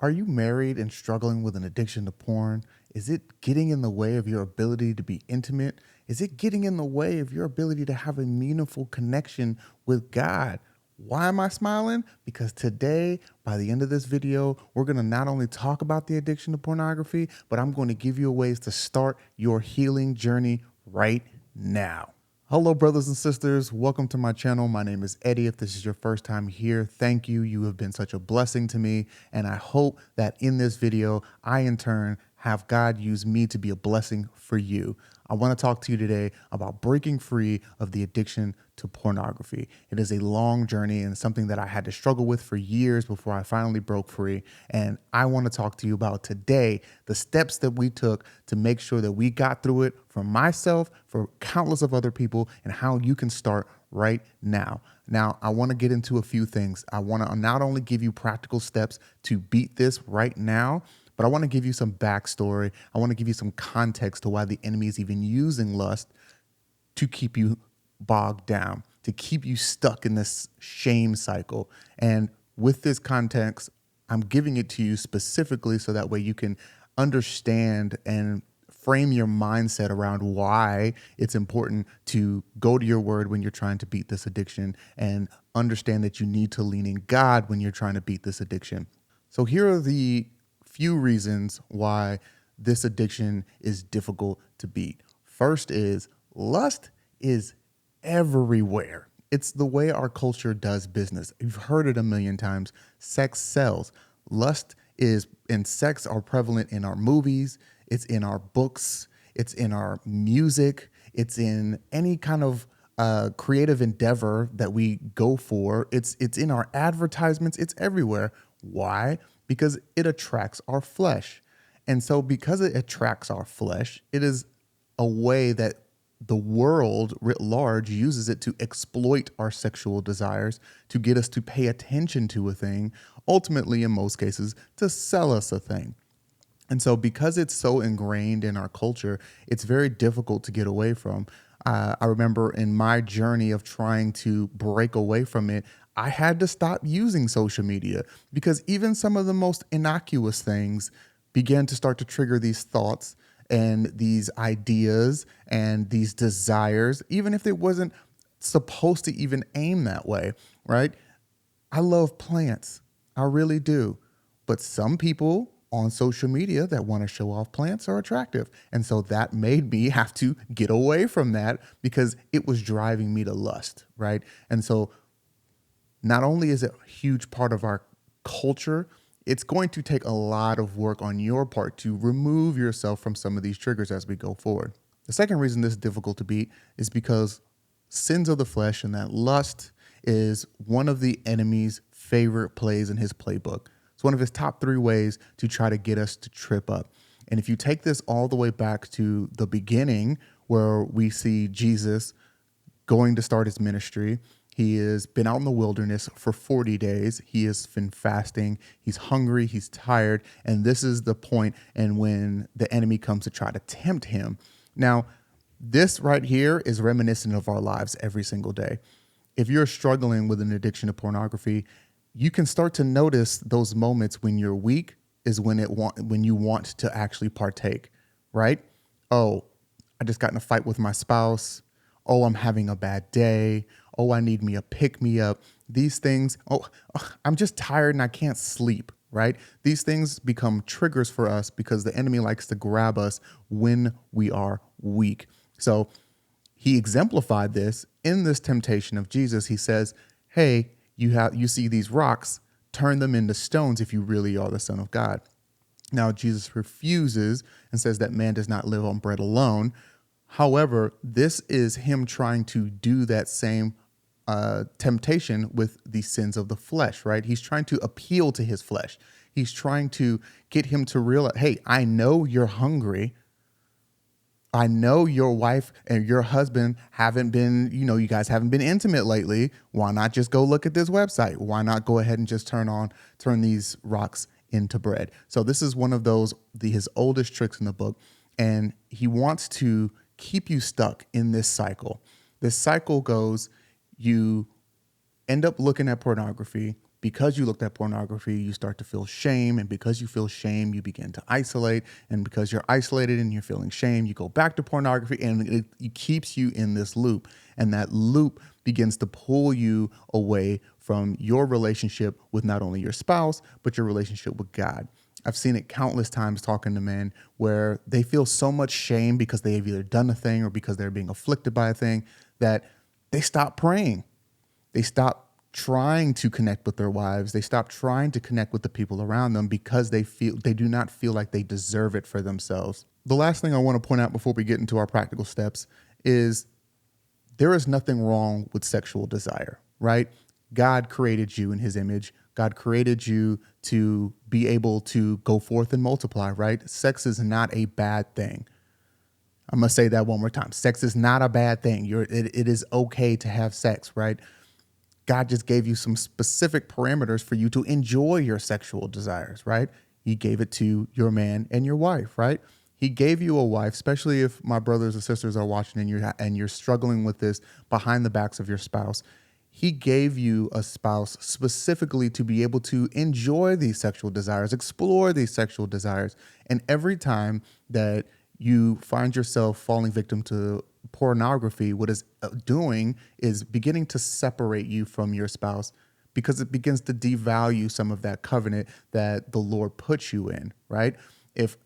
Are you married and struggling with an addiction to porn? Is it getting in the way of your ability to be intimate? Is it getting in the way of your ability to have a meaningful connection with God? Why am I smiling? Because today, by the end of this video, we're going to not only talk about the addiction to pornography, but I'm going to give you ways to start your healing journey right now. Hello, brothers and sisters. Welcome to my channel. My name is Eddie. If this is your first time here, thank you. You have been such a blessing to me. And I hope that in this video, I in turn have God use me to be a blessing for you. I want to talk to you today about breaking free of the addiction to pornography. It is a long journey and something that I had to struggle with for years before I finally broke free. And I want to talk to you about today the steps that we took to make sure that we got through it for myself, for countless of other people, and how you can start right now. Now, I want to get into a few things. I want to not only give you practical steps to beat this right now, but I want to give you some backstory. I want to give you some context to why the enemy is even using lust to keep you bogged down, to keep you stuck in this shame cycle. And with this context, I'm giving it to you specifically so that way you can understand and frame your mindset around why it's important to go to your word when you're trying to beat this addiction and understand that you need to lean in God when you're trying to beat this addiction. So here are the few reasons why this addiction is difficult to beat. First is lust is everywhere. It's the way our culture does business. You've heard it a million times. Sex sells. Lust is and sex are prevalent in our movies. It's in our books. It's in our music. It's in any kind of creative endeavor that we go for. It's in our advertisements. It's everywhere. Why? Because it attracts our flesh. And so because it attracts our flesh, it is a way that the world writ large uses it to exploit our sexual desires, to get us to pay attention to a thing, ultimately, in most cases, to sell us a thing. And so because it's so ingrained in our culture, it's very difficult to get away from. I remember in my journey of trying to break away from it, I had to stop using social media because even some of the most innocuous things began to start to trigger these thoughts and these ideas and these desires, even if it wasn't supposed to even aim that way, right? I love plants. I really do. But some people on social media that want to show off plants are attractive. And so that made me have to get away from that because it was driving me to lust, right? And so not only is it a huge part of our culture, it's going to take a lot of work on your part to remove yourself from some of these triggers as we go forward. The second reason this is difficult to beat is because sins of the flesh and that lust is one of the enemy's favorite plays in his playbook. It's one of his top 3 ways to try to get us to trip up. And if you take this all the way back to the beginning where we see Jesus going to start his ministry, he has been out in the wilderness for 40 days. He has been fasting. He's hungry. He's tired. And this is the point and when the enemy comes to try to tempt him. Now, this right here is reminiscent of our lives every single day. If you're struggling with an addiction to pornography, you can start to notice those moments when you're weak is when you want to actually partake, right? Oh, I just got in a fight with my spouse. Oh, I'm having a bad day. Oh, I need me a pick-me-up. These things, I'm just tired and I can't sleep, right? These things become triggers for us because the enemy likes to grab us when we are weak. So he exemplified this in this temptation of Jesus. He says, hey, you see these rocks, turn them into stones if you really are the Son of God. Now, Jesus refuses and says that man does not live on bread alone. However, this is him trying to do that same temptation with the sins of the flesh, right? He's trying to appeal to his flesh. He's trying to get him to realize, hey, I know you're hungry. I know your wife and your husband haven't been, you guys haven't been intimate lately. Why not just go look at this website? Why not go ahead and just turn these rocks into bread? So this is one of his oldest tricks in the book. And he wants to keep you stuck in this cycle. This cycle goes, you end up looking at pornography because you looked at pornography, you start to feel shame. And because you feel shame, you begin to isolate. And because you're isolated and you're feeling shame, you go back to pornography, and it keeps you in this loop. And that loop begins to pull you away from your relationship with not only your spouse, but your relationship with God. I've seen it countless times talking to men where they feel so much shame because they've either done a thing or because they're being afflicted by a thing that they stop praying. They stop trying to connect with their wives. They stop trying to connect with the people around them because they do not feel like they deserve it for themselves. The last thing I want to point out before we get into our practical steps is there is nothing wrong with sexual desire, right? God created you in his image. God created you to be able to go forth and multiply, right? Sex is not a bad thing. I'm going to say that one more time. Sex is not a bad thing. It is okay to have sex, right? God just gave you some specific parameters for you to enjoy your sexual desires, right? He gave it to your man and your wife, right? He gave you a wife, especially if my brothers and sisters are watching and you're struggling with this behind the backs of your spouse. He gave you a spouse specifically to be able to enjoy these sexual desires, explore these sexual desires. And every time that you find yourself falling victim to pornography, what it's doing is beginning to separate you from your spouse, because it begins to devalue some of that covenant that the Lord put you in, right? If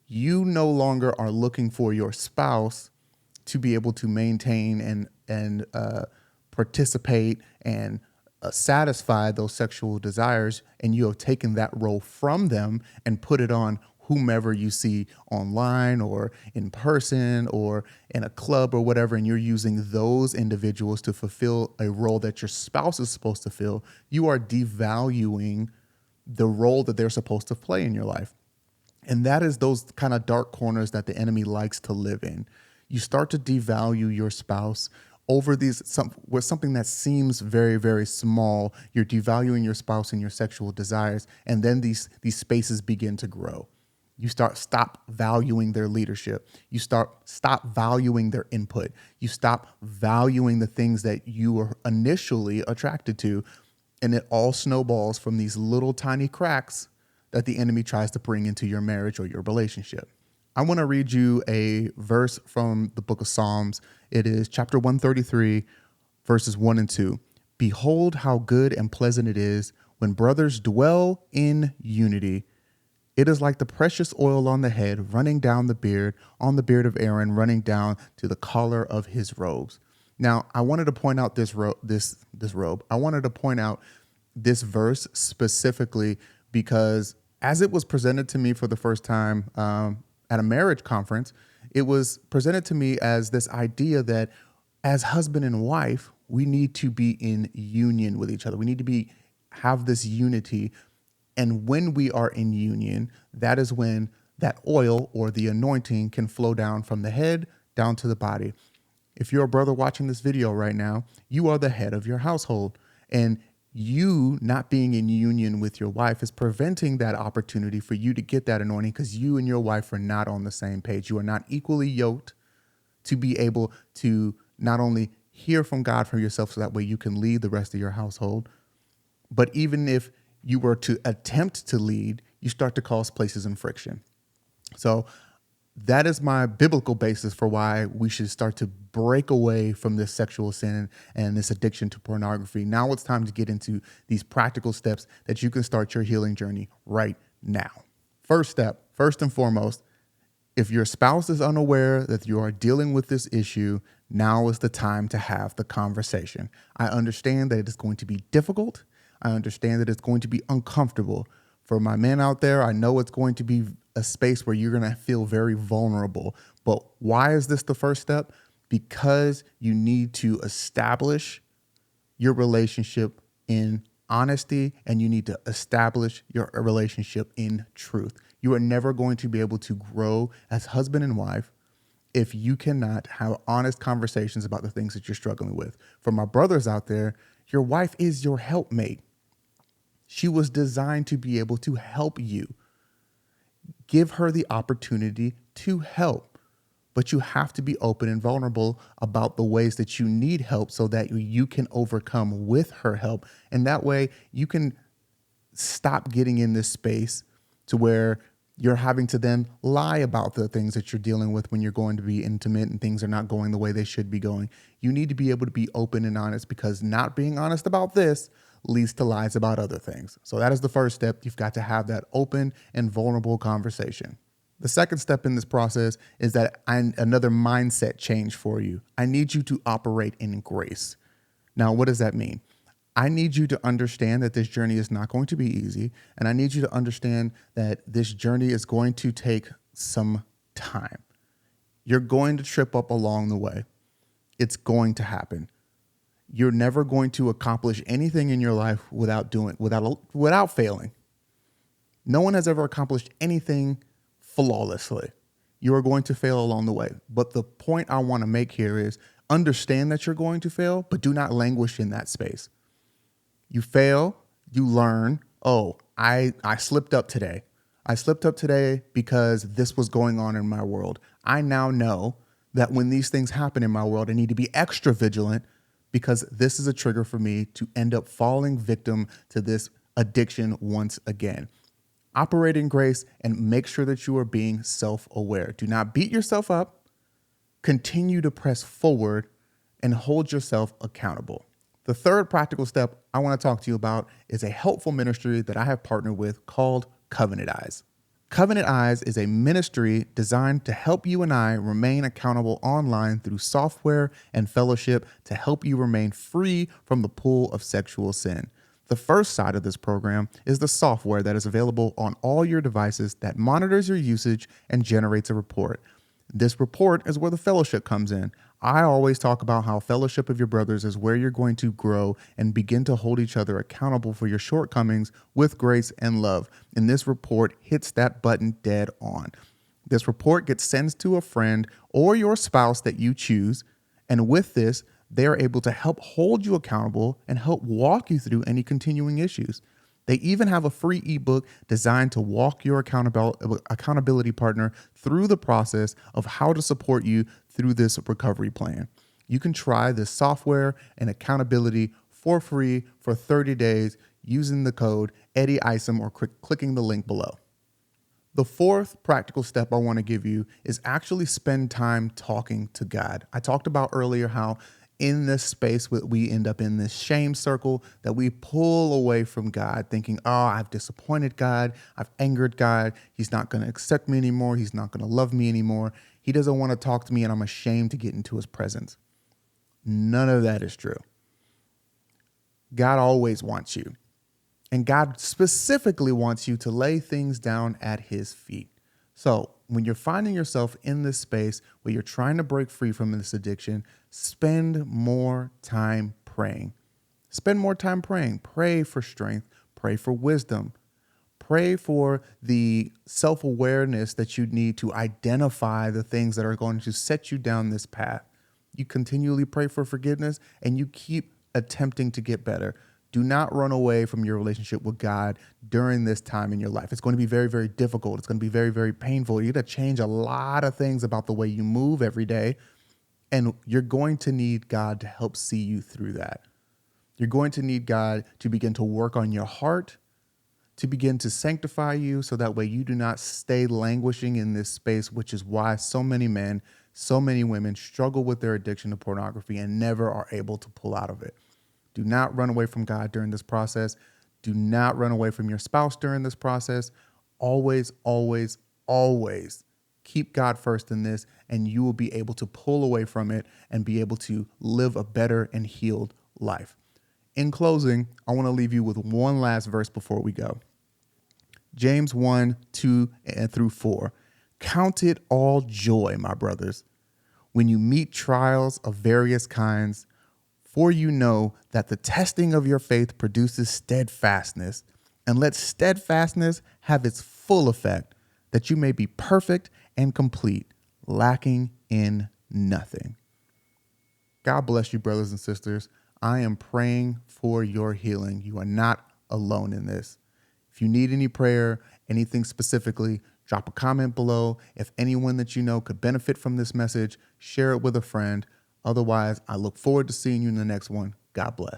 you no longer are looking for your spouse to be able to maintain and participate and satisfy those sexual desires, and you have taken that role from them and put it on whomever you see online or in person or in a club or whatever, and you're using those individuals to fulfill a role that your spouse is supposed to fill, you are devaluing the role that they're supposed to play in your life. And that is those kind of dark corners that the enemy likes to live in. You start to devalue your spouse over with something that seems very, very small. You're devaluing your spouse and your sexual desires, and then these spaces begin to grow. You stop valuing their leadership. You stop valuing their input. You stop valuing the things that you were initially attracted to, and it all snowballs from these little tiny cracks that the enemy tries to bring into your marriage or your relationship. I want to read you a verse from the book of Psalms. It is chapter 133, verses 1 and 2. Behold how good and pleasant it is when brothers dwell in unity. It is like the precious oil on the head, running down the beard, on the beard of Aaron, running down to the collar of his robes. Now, I wanted to point out this robe. I wanted to point out this verse specifically because as it was presented to me for the first time at a marriage conference, it was presented to me as this idea that as husband and wife, we need to be in union with each other. We need to have this unity. And when we are in union, that is when that oil or the anointing can flow down from the head down to the body. If you're a brother watching this video right now, you are the head of your household. And you not being in union with your wife is preventing that opportunity for you to get that anointing, because you and your wife are not on the same page. You are not equally yoked to be able to not only hear from God for yourself so that way you can lead the rest of your household, but even if you were to attempt to lead, you start to cause places in friction. So that is my biblical basis for why we should start to break away from this sexual sin and this addiction to pornography. Now it's time to get into these practical steps that you can start your healing journey right now. First step, first and foremost, if your spouse is unaware that you are dealing with this issue, now is the time to have the conversation. I understand that it is going to be difficult. I understand that it's going to be uncomfortable. For my men out there, I know it's going to be a space where you're going to feel very vulnerable. But why is this the first step? Because you need to establish your relationship in honesty, and you need to establish your relationship in truth. You are never going to be able to grow as husband and wife if you cannot have honest conversations about the things that you're struggling with. For my brothers out there, your wife is your helpmate. She was designed to be able to help you. Give her the opportunity to help. but you have to be open and vulnerable about the ways that you need help so that you can overcome with her help. And that way you can stop getting in this space to where you're having to then lie about the things that you're dealing with when you're going to be intimate and things are not going the way they should be going. You need to be able to be open and honest, because not being honest about this leads to lies about other things. So that is the first step. You've got to have that open and vulnerable conversation. The second step in this process is that another mindset change for you. I need you to operate in grace. Now, what does that mean? I need you to understand that this journey is not going to be easy. And I need you to understand that this journey is going to take some time. You're going to trip up along the way. It's going to happen. You're never going to accomplish anything in your life without failing. No one has ever accomplished anything flawlessly. You are going to fail along the way. But the point I want to make here is understand that you're going to fail, but do not languish in that space. You fail, you learn. Oh, I slipped up today. I slipped up today because this was going on in my world. I now know that when these things happen in my world, I need to be extra vigilant, because this is a trigger for me to end up falling victim to this addiction once again. Operate in grace and make sure that you are being self-aware. Do not beat yourself up. Continue to press forward and hold yourself accountable. The third practical step I want to talk to you about is a helpful ministry that I have partnered with called Covenant Eyes. Covenant Eyes is a ministry designed to help you and I remain accountable online through software and fellowship to help you remain free from the pull of sexual sin. The first side of this program is the software that is available on all your devices that monitors your usage and generates a report. This report is where the fellowship comes in. I always talk about how fellowship of your brothers is where you're going to grow and begin to hold each other accountable for your shortcomings with grace and love. And this report hits that button dead on. This report gets sent to a friend or your spouse that you choose. And with this, they are able to help hold you accountable and help walk you through any continuing issues. They even have a free ebook designed to walk your accountability partner through the process of how to support you through this recovery plan. You can try this software and accountability for free for 30 days using the code Eddie Isom or clicking the link below. The fourth practical step I want to give you is actually spend time talking to God. I talked about earlier how in this space we end up in this shame circle that we pull away from God, thinking, oh, I've disappointed God. I've angered God. He's not going to accept me anymore. He's not going to love me anymore. He doesn't want to talk to me, and I'm ashamed to get into his presence. None of that is true. God always wants you. And God specifically wants you to lay things down at his feet. So when you're finding yourself in this space where you're trying to break free from this addiction, spend more time praying. Spend more time praying. Pray for strength. Pray for wisdom. Pray for the self-awareness that you need to identify the things that are going to set you down this path. You continually pray for forgiveness, and you keep attempting to get better. Do not run away from your relationship with God during this time in your life. It's going to be very, very difficult. It's going to be very, very painful. You're going to change a lot of things about the way you move every day. And you're going to need God to help see you through that. You're going to need God to begin to work on your heart, to begin to sanctify you so that way you do not stay languishing in this space, which is why so many men, so many women struggle with their addiction to pornography and never are able to pull out of it. Do not run away from God during this process. Do not run away from your spouse during this process. Always, always, always keep God first in this, and you will be able to pull away from it and be able to live a better and healed life. In closing, I want to leave you with one last verse before we go. James 1:2-4. Count it all joy, my brothers, when you meet trials of various kinds, for you know that the testing of your faith produces steadfastness, and let steadfastness have its full effect, that you may be perfect and complete, lacking in nothing. God bless you, brothers and sisters. I am praying for your healing. You are not alone in this. If you need any prayer, anything specifically, Drop a comment below. If anyone that you know could benefit from this message, share it with a friend. Otherwise, I look forward to seeing you in the next one. God bless.